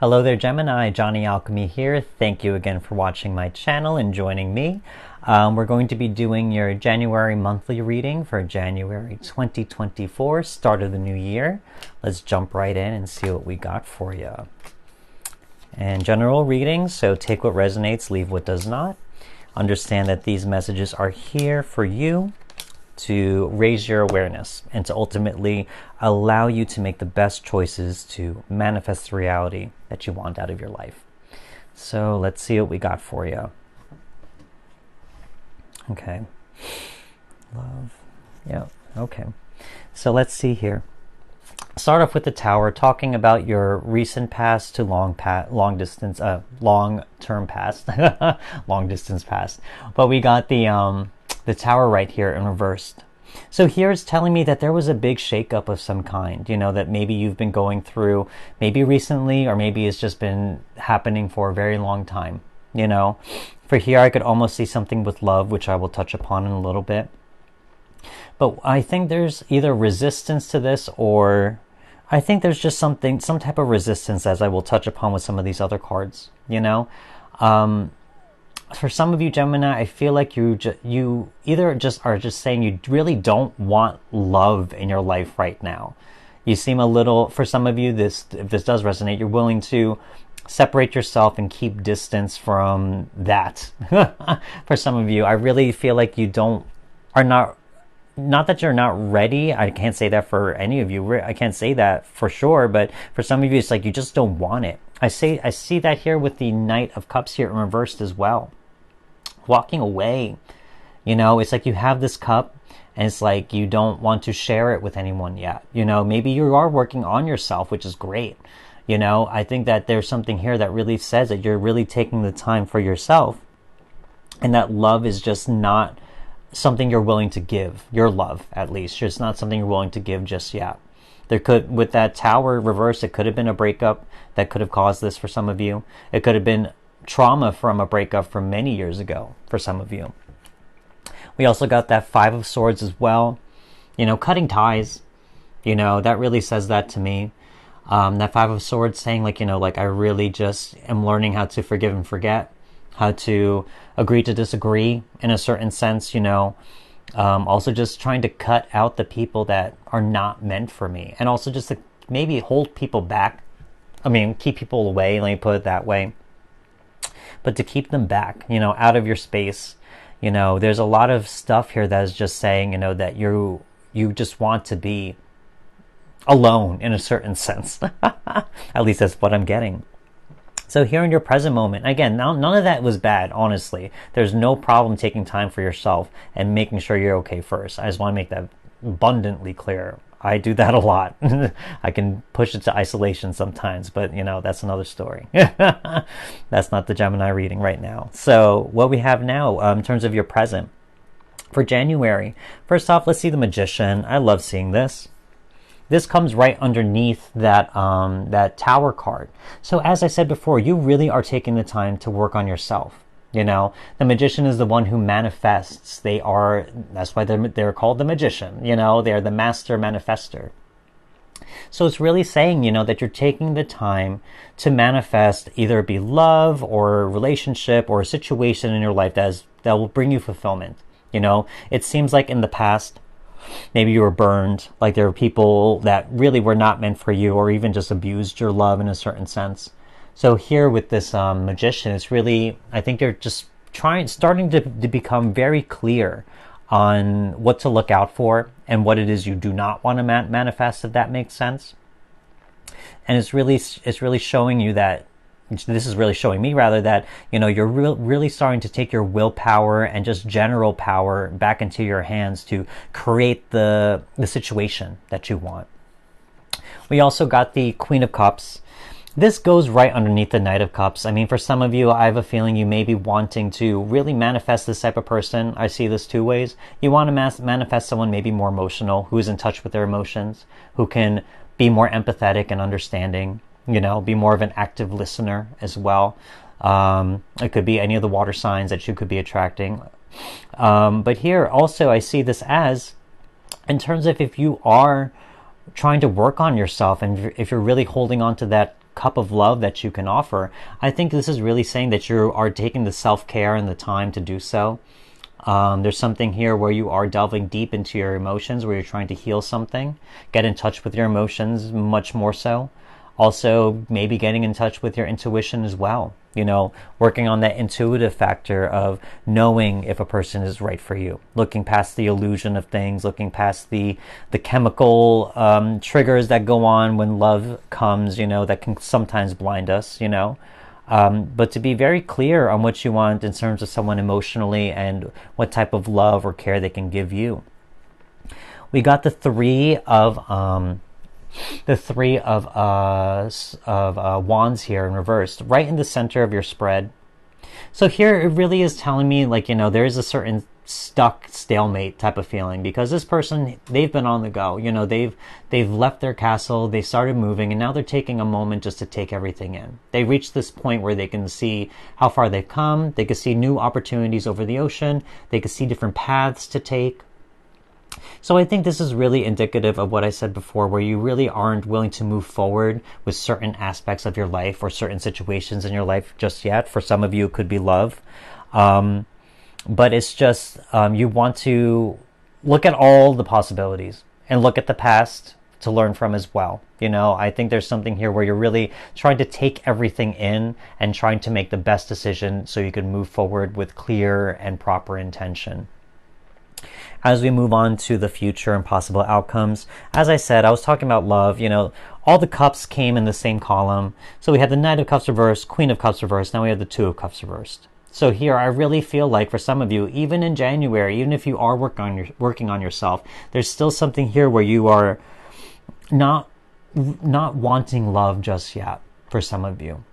Hello there, Gemini. Johnny Alchemy here. Thank you again for watching my channel and joining me. We're going to be doing your January monthly reading for January 2024, start of the new year. Let's jump right in and see what we got for you. And general readings, so take what resonates, leave what does not. Understand that these messages are here for you to raise your awareness and to ultimately allow you to make the best choices to manifest the reality that you want out of your life. So let's see what we got for you. Okay. Love. Yeah. Okay. So let's see here. Start off with the Tower, talking about your recent past to long term past, long distance past. But we got the Tower right here in reversed. So here it's telling me that there was a big shakeup of some kind, that maybe you've been going through, maybe recently, or maybe it's just been happening for a very long time, For here I could almost see something with love, which I will touch upon in a little bit. But I think there's either resistance to this, or I think there's just some type of resistance, as I will touch upon with some of these other cards, For some of you, Gemini, I feel like you either just are just saying you really don't want love in your life right now. You seem a little, for some of you, if this does resonate, you're willing to separate yourself and keep distance from that. For some of you, I really feel like not that you're not ready. I can't say that for any of you. I can't say that for sure, but for some of you, it's like you just don't want it. I see that here with the Knight of Cups here in reversed as well. Walking away, it's like you have this cup and it's like you don't want to share it with anyone yet. Maybe you are working on yourself, which is great. I think that there's something here that really says that you're really taking the time for yourself, and that love is just not something you're willing to give. Your love, at least, it's not something you're willing to give just yet. With that Tower reverse, it could have been a breakup that could have caused this for some of you. It could have been trauma from a breakup from many years ago for some of you. We also got that Five of Swords as well. Cutting ties. That really says that to me. That Five of Swords saying I really just am learning how to forgive and forget, how to agree to disagree in a certain sense, also just trying to cut out the people that are not meant for me, and also just to maybe hold people back. Keep people away, let me put it that way. But to keep them back, out of your space. There's a lot of stuff here that is just saying, that you just want to be alone in a certain sense. At least that's what I'm getting. So here in your present moment, again, none of that was bad, honestly. There's no problem taking time for yourself and making sure you're okay first. I just want to make that abundantly clear. I do that a lot. I can push it to isolation sometimes, but that's another story. That's not the Gemini reading right now. So what we have now in terms of your present for January, first off, let's see the Magician. I love seeing this. This comes right underneath that Tower card. So as I said before, you really are taking the time to work on yourself. The Magician is the one who manifests. That's why they're called the Magician. They're the master manifester. So it's really saying, that you're taking the time to manifest, either it be love or a relationship or a situation in your life that will bring you fulfillment. It seems like in the past, maybe you were burned, like there were people that really were not meant for you, or even just abused your love in a certain sense. So here with this Magician, it's really, I think you're just starting to become very clear on what to look out for and what it is you do not want to manifest, if that makes sense. And it's really showing you that, this is really showing me rather, that you're really starting to take your willpower and just general power back into your hands to create the situation that you want. We also got the Queen of Cups. This goes right underneath the Knight of Cups. For some of you, I have a feeling you may be wanting to really manifest this type of person. I see this two ways. You want to manifest someone maybe more emotional, who is in touch with their emotions, who can be more empathetic and understanding, be more of an active listener as well. It could be any of the water signs that you could be attracting. But here also I see this as, in terms of if you are trying to work on yourself, and if you're really holding on to that cup of love that you can offer, I think this is really saying that you are taking the self-care and the time to do so. There's something here where you are delving deep into your emotions, where you're trying to heal something, get in touch with your emotions much more so. Also, maybe getting in touch with your intuition as well. Working on that intuitive factor of knowing if a person is right for you, looking past the illusion of things, looking past the chemical triggers that go on when love comes, that can sometimes blind us, but to be very clear on what you want in terms of someone emotionally and what type of love or care they can give you. We got the three of wands here in reversed, right in the center of your spread. So here it really is telling me, there is a certain stalemate type of feeling, because this person, they've been on the go. They've left their castle, they started moving, and now they're taking a moment just to take everything in. They reached this point where they can see how far they've come, they can see new opportunities over the ocean, they can see different paths to take. So I think this is really indicative of what I said before, where you really aren't willing to move forward with certain aspects of your life or certain situations in your life just yet. For some of you, it could be love. But it's just, you want to look at all the possibilities and look at the past to learn from as well. I think there's something here where you're really trying to take everything in and trying to make the best decision so you can move forward with clear and proper intention. As we move on to the future and possible outcomes, as I said, I was talking about love. All the cups came in the same column. So we had the Knight of Cups reversed, Queen of Cups reversed, now we have the Two of Cups reversed. So here, I really feel like for some of you, even in January, even if you are working on yourself, there's still something here where you are not wanting love just yet for some of you.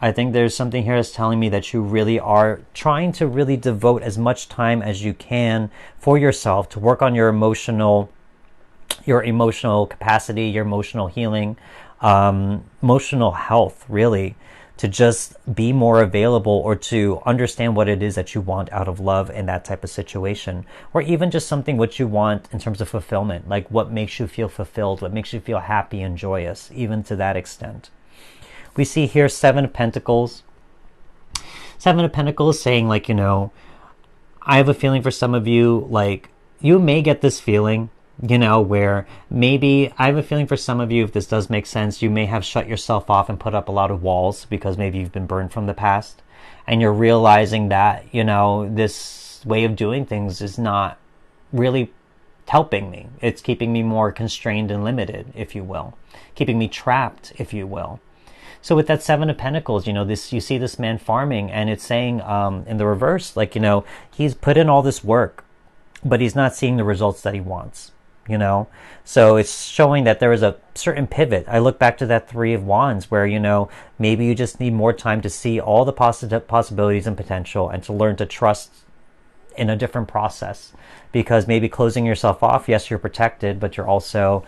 I think there's something here that's telling me that you really are trying to really devote as much time as you can for yourself to work on your emotional capacity, your emotional healing, emotional health, really, to just be more available or to understand what it is that you want out of love in that type of situation, or even just something what you want in terms of fulfillment, like what makes you feel fulfilled, what makes you feel happy and joyous, even to that extent. We see here Seven of Pentacles. Seven of Pentacles saying, I have a feeling for some of you, you may get this feeling, where maybe, I have a feeling for some of you, if this does make sense, you may have shut yourself off and put up a lot of walls because maybe you've been burned from the past. And you're realizing that, this way of doing things is not really helping me. It's keeping me more constrained and limited, if you will. Keeping me trapped, if you will. So with that Seven of Pentacles, you see this man farming, and it's saying in the reverse, he's put in all this work, but he's not seeing the results that he wants, So it's showing that there is a certain pivot. I look back to that Three of Wands where, maybe you just need more time to see all the possibilities and potential and to learn to trust in a different process. Because maybe closing yourself off, yes, you're protected, but you're also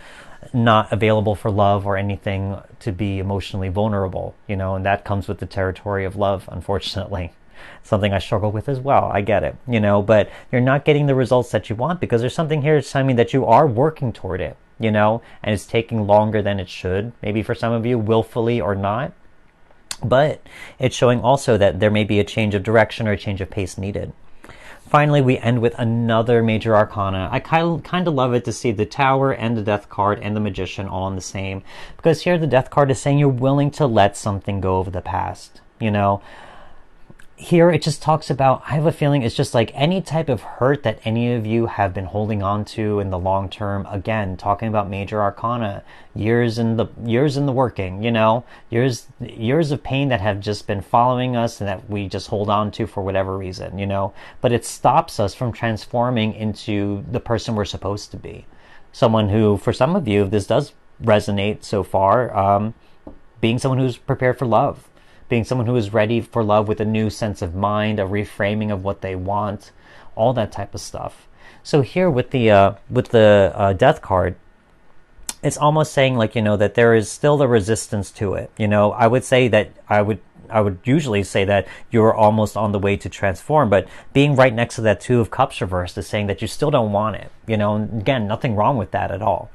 not available for love or anything to be emotionally vulnerable, and that comes with the territory of love, unfortunately. Something I struggle with as well. I get it, but you're not getting the results that you want because there's something here that's telling me that you are working toward it, and it's taking longer than it should, maybe for some of you, willfully or not. But it's showing also that there may be a change of direction or a change of pace needed. Finally, we end with another major arcana. I kind of love it to see the Tower and the Death card and the Magician all in the same. Because here the Death card is saying you're willing to let something go of the past. Here it just talks about, I have a feeling it's just like any type of hurt that any of you have been holding on to in the long term. Again, talking about major arcana, years in the working, years of pain that have just been following us and that we just hold on to for whatever reason, but it stops us from transforming into the person we're supposed to be. Someone who, for some of you, if this does resonate so far, being someone who's prepared for love. Being someone who is ready for love with a new sense of mind, a reframing of what they want, all that type of stuff. So here with the Death card, it's almost saying that there is still the resistance to it. I would say that I would usually say that you're almost on the way to transform, but being right next to that Two of Cups reversed is saying that you still don't want it. And again, nothing wrong with that at all.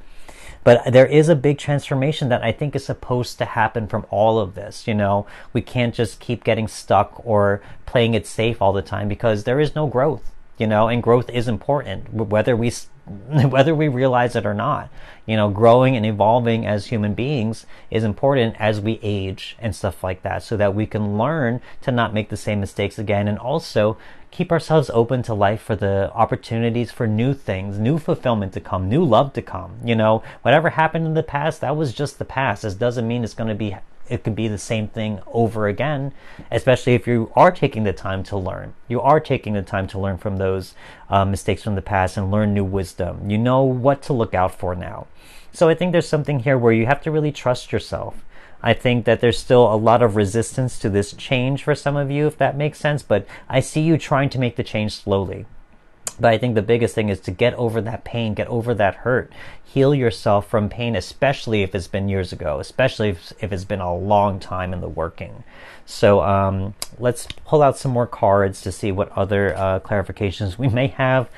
But there is a big transformation that I think is supposed to happen from all of this. You know, we can't just keep getting stuck or playing it safe all the time, because there is no growth, you know, and growth is important, whether we realize it or not. You know, growing and evolving as human beings is important as we age and stuff like that, so that we can learn to not make the same mistakes again, and also keep ourselves open to life, for the opportunities for new things, new fulfillment to come, new love to come. You know, whatever happened in the past, that was just the past. This doesn't mean it could be the same thing over again, especially if you are taking the time to learn. You are taking the time to learn from those mistakes from the past and learn new wisdom. You know what to look out for now. So I think there's something here where you have to really trust yourself. I think that there's still a lot of resistance to this change for some of you, if that makes sense, but I see you trying to make the change slowly. But I think the biggest thing is to get over that pain, get over that hurt, heal yourself from pain, especially if it's been years ago, especially if it's been a long time in the working. So let's pull out some more cards to see what other clarifications we may have.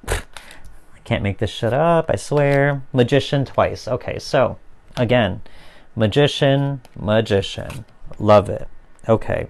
I can't make this shut up, I swear. Magician twice. Okay, so again, magician, love it. Okay,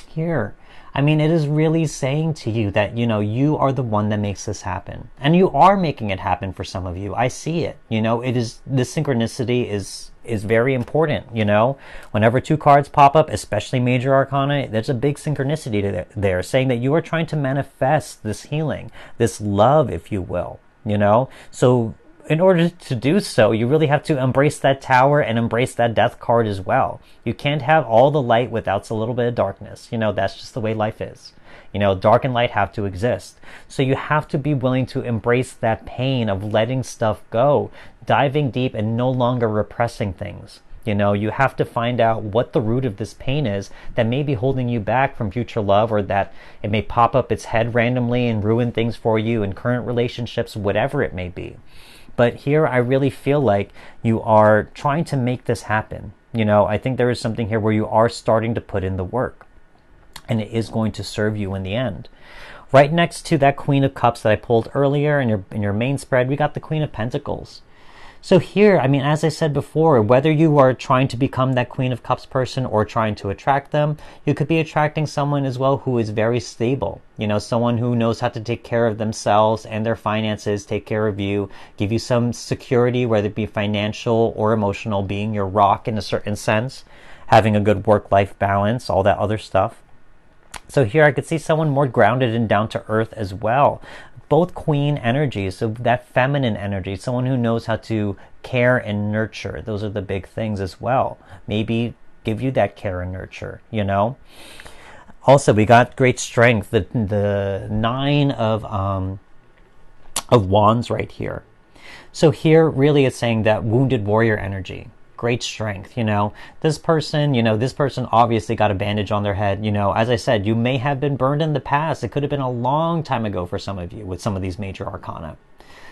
here, I mean, it is really saying to you that, you know, you are the one that makes this happen. And you are making it happen for some of you. I see it. You know, it is, this synchronicity is very important, you know. Whenever two cards pop up, especially major arcana, there's a big synchronicity there, saying that you are trying to manifest this healing, this love, if you will, you know. So in order to do so, you really have to embrace that tower and embrace that death card as well. You can't have all the light without a little bit of darkness. You know, that's just the way life is. You know, dark and light have to exist. So you have to be willing to embrace that pain of letting stuff go, diving deep and no longer repressing things. You know, you have to find out what the root of this pain is that may be holding you back from future love, or that it may pop up its head randomly and ruin things for you in current relationships, whatever it may be. But here, I really feel like you are trying to make this happen. You know, I think there is something here where you are starting to put in the work, and it is going to serve you in the end. Right next to that Queen of Cups that I pulled earlier in your main spread, we got the Queen of Pentacles. So here, I mean, as I said before, whether you are trying to become that Queen of Cups person or trying to attract them, you could be attracting someone as well who is very stable. You know, someone who knows how to take care of themselves and their finances, take care of you, give you some security, whether it be financial or emotional, being your rock in a certain sense, having a good work-life balance, all that other stuff. So here I could see someone more grounded and down to earth as well. Both queen energies, so that feminine energy, someone who knows how to care and nurture. Those are the big things as well. Maybe give you that care and nurture, you know. Also, we got great strength, the Nine of Wands right here. So here, really, it's saying that wounded warrior energy. Great strength, you know. This person obviously got a bandage on their head. You know, as I said, you may have been burned in the past. It could have been a long time ago for some of you with some of these major arcana.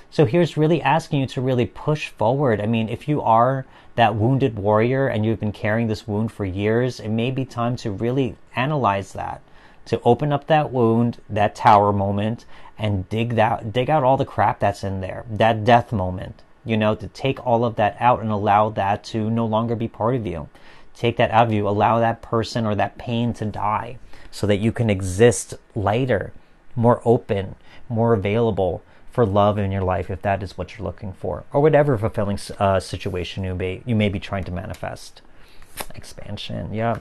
So here's really asking you to really push forward. I mean, if you are that wounded warrior and you've been carrying this wound for years, it may be time to really analyze that, to open up that wound, that tower moment, and dig out all the crap that's in there, that death moment. You know, to take all of that out and allow that to no longer be part of you. Take that out of you, allow that person or that pain to die, so that you can exist lighter, more open, more available for love in your life, if that is what you're looking for, or whatever fulfilling situation you may be trying to manifest. Expansion, yeah.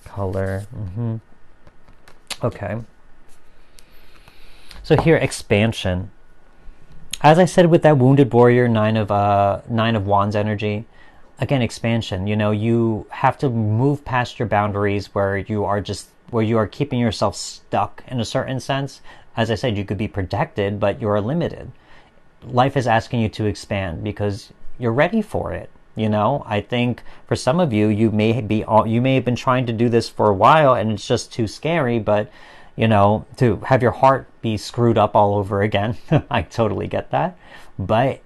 Color, Okay. So here, expansion. As I said with that wounded warrior, Nine of Wands energy, again, expansion. You know, you have to move past your boundaries where you are keeping yourself stuck in a certain sense. As I said, you could be protected, but you are limited. Life is asking you to expand because you're ready for it. You know, I think for some of you, you may have been trying to do this for a while and it's just too scary, but you know, to have your heart be screwed up all over again. I totally get that. But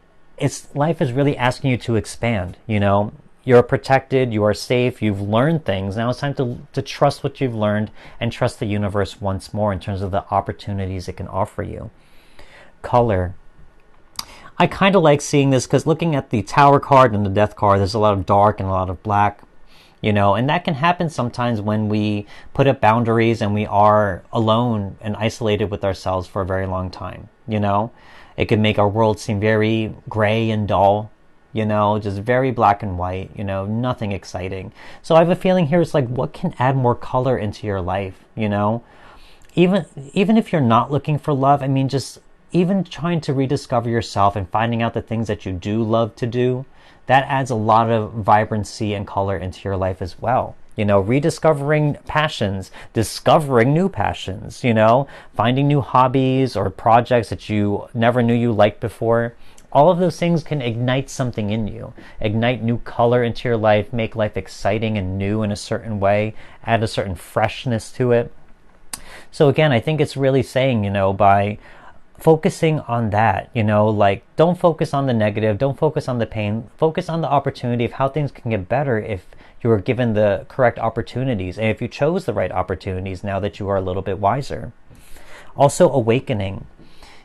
life is really asking you to expand, you know. You're protected, you are safe, you've learned things. Now it's time to trust what you've learned and trust the universe once more in terms of the opportunities it can offer you. Color. I kind of like seeing this because looking at the Tower card and the Death card, there's a lot of dark and a lot of black, and that can happen sometimes when we put up boundaries and we are alone and isolated with ourselves for a very long time. It can make our world seem very gray and dull, just very black and white, nothing exciting. So I have a feeling here it's like, what can add more color into your life, even if you're not looking for love. I mean, just even trying to rediscover yourself and finding out the things that you do love to do, that adds a lot of vibrancy and color into your life as well. Rediscovering passions, discovering new passions, finding new hobbies or projects that you never knew you liked before. All of those things can ignite something in you, ignite new color into your life, make life exciting and new in a certain way, add a certain freshness to it. So again, I think it's really saying, by focusing on that, like, don't focus on the negative, don't focus on the pain, focus on the opportunity of how things can get better if you were given the correct opportunities and if you chose the right opportunities now that you are a little bit wiser. Also, awakening.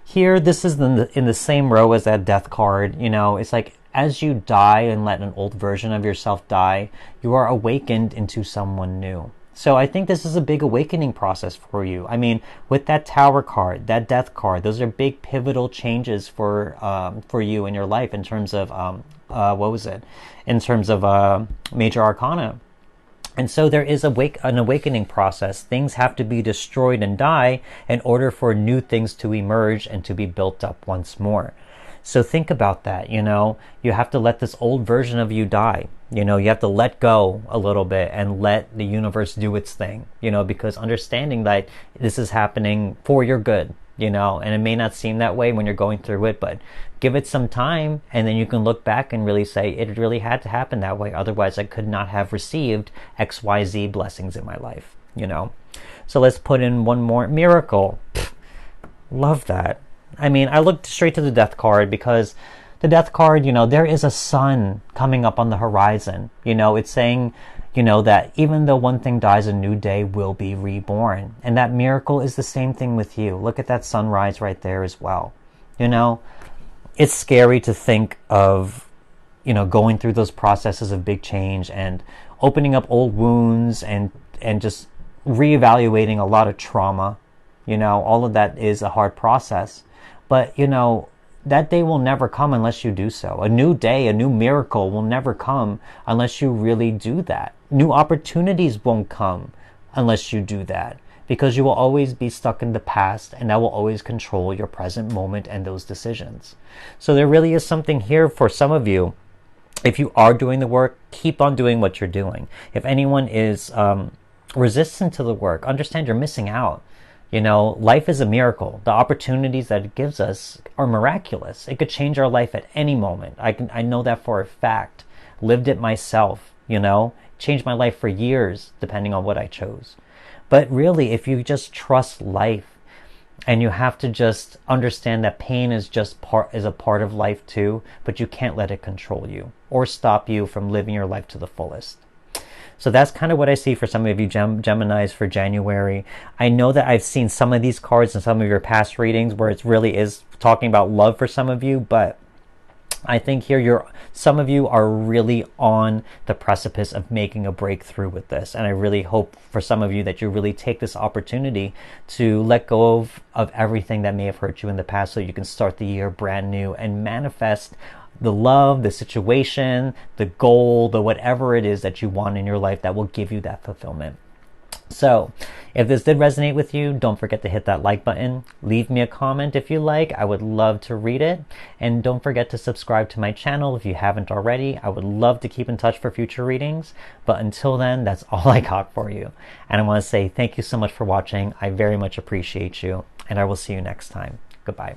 Here, this is in the same row as that Death card. It's like, as you die and let an old version of yourself die, you are awakened into someone new. So I think this is a big awakening process for you. I mean, with that Tower card, that Death card, those are big pivotal changes for you in your life in terms of in terms of major arcana. And so there is an awakening process. Things have to be destroyed and die in order for new things to emerge and to be built up once more. So think about that. You have to let this old version of you die. You have to let go a little bit and let the universe do its thing, because understanding that this is happening for your good, and it may not seem that way when you're going through it, but give it some time and then you can look back and really say, it really had to happen that way. Otherwise, I could not have received XYZ blessings in my life, So let's put in one more miracle. Love that. I mean, I looked straight to the Death card because the Death card, there is a sun coming up on the horizon. It's saying, that even though one thing dies, a new day will be reborn. And that miracle is the same thing with you. Look at that sunrise right there as well. It's scary to think of, going through those processes of big change and opening up old wounds and just reevaluating a lot of trauma. All of that is a hard process. But, that day will never come unless you do so. A new day, a new miracle will never come unless you really do that. New opportunities won't come unless you do that, because you will always be stuck in the past, and that will always control your present moment and those decisions. So there really is something here for some of you. If you are doing the work, keep on doing what you're doing. If anyone is resistant to the work, understand you're missing out. Life is a miracle. The opportunities that it gives us are miraculous. It could change our life at any moment. I know that for a fact. Lived it myself, changed my life for years, depending on what I chose. But really, if you just trust life, and you have to just understand that pain is a part of life too, but you can't let it control you or stop you from living your life to the fullest. So that's kind of what I see for some of you Geminis for January. I know that I've seen some of these cards in some of your past readings where it really is talking about love for some of you, but I think here some of you are really on the precipice of making a breakthrough with this. And I really hope for some of you that you really take this opportunity to let go of everything that may have hurt you in the past so you can start the year brand new and manifest the love, the situation, the goal, the whatever it is that you want in your life that will give you that fulfillment. So if this did resonate with you, don't forget to hit that like button. Leave me a comment if you like. I would love to read it. And don't forget to subscribe to my channel if you haven't already. I would love to keep in touch for future readings. But until then, that's all I got for you. And I want to say thank you so much for watching. I very much appreciate you. And I will see you next time. Goodbye.